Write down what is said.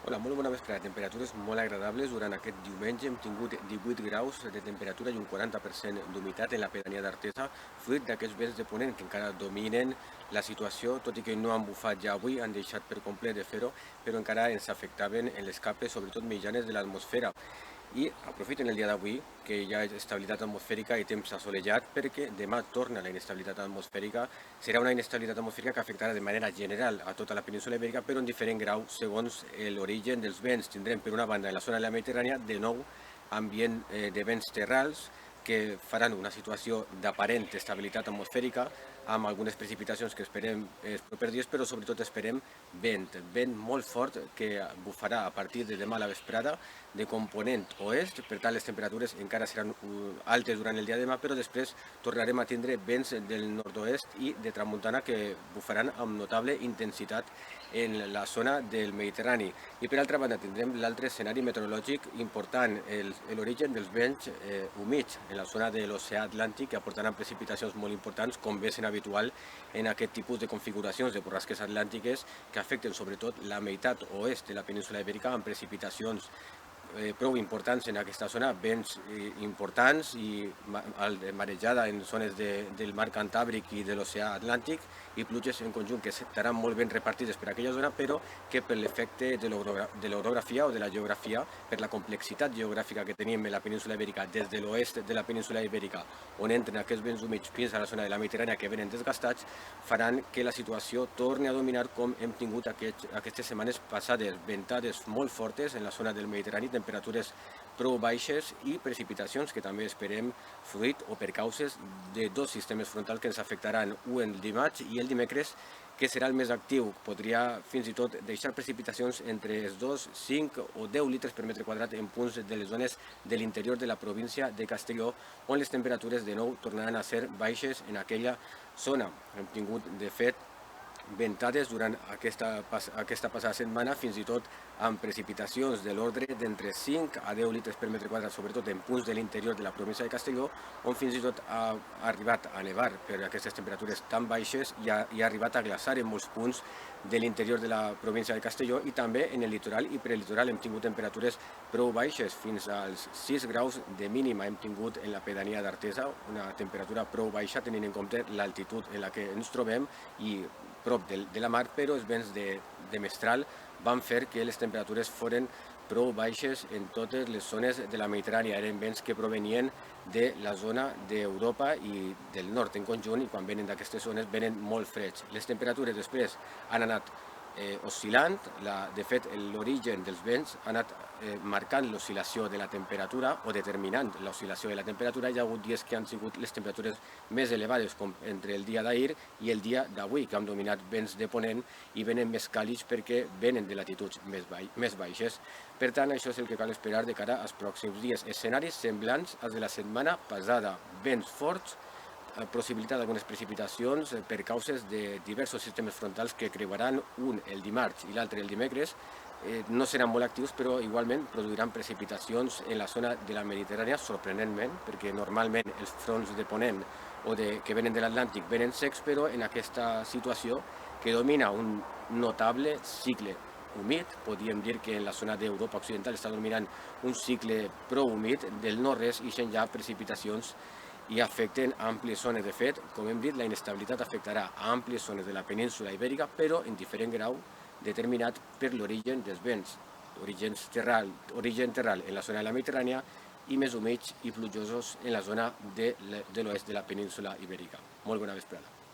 Hola, molt bona vesprada. Temperatures molt agradables. Durant aquest diumenge hem tingut 18 graus de temperatura i un 40% d'humitat en la pedania d'Artesa, fruit d'aquests vents de ponent que encara dominen la situació, tot i que no han bufat ja avui, han deixat per complet de fer-ho, però encara ens afectaven en les capes, sobretot mitjanes de l'atmosfera. I aprofiten el dia d'avui, que hi ha estabilitat atmosfèrica i temps assolellat, perquè demà torna la inestabilitat atmosfèrica. Serà una inestabilitat atmosfèrica que afectarà de manera general a tota la península ibèrica, però en diferent grau segons l'origen dels vents. Tindrem per una banda en la zona de la Mediterrània de nou ambient de vents terrals que faran una situació d'aparent estabilitat atmosfèrica amb algunes precipitacions que esperem els propers dies, però sobretot esperem vent molt fort que bufarà a partir de demà a la vesprada de component oest, per tant les temperatures encara seran altes durant el dia de demà, però després tornarem a tindre vents del nord-oest i de tramuntana que bufaran amb notable intensitat en la zona del Mediterrani. I per altra banda tindrem l'altre escenari meteorològic important, l'origen dels vents humits en la zona de l'oceà Atlàntic, que aportaran precipitacions molt importants, com bé sent habitual en aquest tipus de configuracions de borrasques atlàntiques que afecten sobretot la meitat oest de la península ibèrica amb precipitacions prou importants en aquesta zona, vents importants i marejada en zones del mar Cantàbric i de l'oceà Atlàntic i pluges en conjunt que estaran molt ben repartides per aquella zona, però que per l'efecte de l'orografia o de la geografia, per la complexitat geogràfica que tenim en la península ibèrica, des de l'oest de la península ibèrica, on entren aquests vents humits fins a la zona de la Mediterrània que venen desgastats, faran que la situació torni a dominar com hem tingut aquestes setmanes passades, ventades molt fortes en la zona del Mediterrani, temperatures prou baixes i precipitacions que també esperem fruit o per causes de dos sistemes frontals que ens afectaran, un el dimarts i el dimecres, que serà el més actiu. Podria fins i tot deixar precipitacions entre els 2, 5 o 10 litres per metre quadrat en punts de les zones de l'interior de la província de Castelló, on les temperatures de nou tornaran a ser baixes en aquella zona. Hem tingut, de fet, ventades durant aquesta passada setmana, fins i tot amb precipitacions de l'ordre d'entre 5 a 10 litres per metre quadrat, sobretot en punts de l'interior de la província de Castelló, on fins i tot ha arribat a nevar per aquestes temperatures tan baixes i ha arribat a glaçar en molts punts de l'interior de la província de Castelló i també en el litoral i prelitoral hem tingut temperatures prou baixes, fins als 6 graus de mínima hem tingut en la pedania d'Artesa, una temperatura prou baixa tenint en compte l'altitud en la que ens trobem i prop de la mar, però els vents de mestral van fer que les temperatures foren prou baixes en totes les zones de la Mediterrània. Eren vents que provenien de la zona d'Europa i del nord en conjunt, i quan venen d'aquestes zones venen molt freds. Les temperatures després han anat oscil·lant, de fet l'origen dels vents ha anat marcant l'oscil·lació de la temperatura o determinant l'oscil·lació de la temperatura. Hi ha hagut dies que han sigut les temperatures més elevades, com entre el dia d'ahir i el dia d'avui, que han dominat vents de ponent i venen més càlids perquè venen de latituds més baixes. Per tant, això és el que cal esperar de cara als pròxims dies. Escenaris semblants als de la setmana passada, vents forts, possibilitat d'algunes precipitacions per causes de diversos sistemes frontals que creuaran un el dimarts i l'altre el dimecres. No seran molt actius, però igualment produiran precipitacions en la zona de la Mediterrània, sorprenentment, perquè normalment els fronts de ponent o que venen de l'Atlàntic venen secs, però en aquesta situació que domina un notable cicle humit, podríem dir que en la zona d'Europa Occidental està dominant un cicle prou humit, del nord-est ixen ja precipitacions i afecten àmplies zones. De fet, com hem dit, la inestabilitat afectarà a àmplies zones de la península ibèrica, però en diferent grau determinat per l'origen dels vents, origen terral en la zona de la Mediterrània i més humits i plujosos en la zona de l'oest de la península ibèrica. Molt bona vesprada.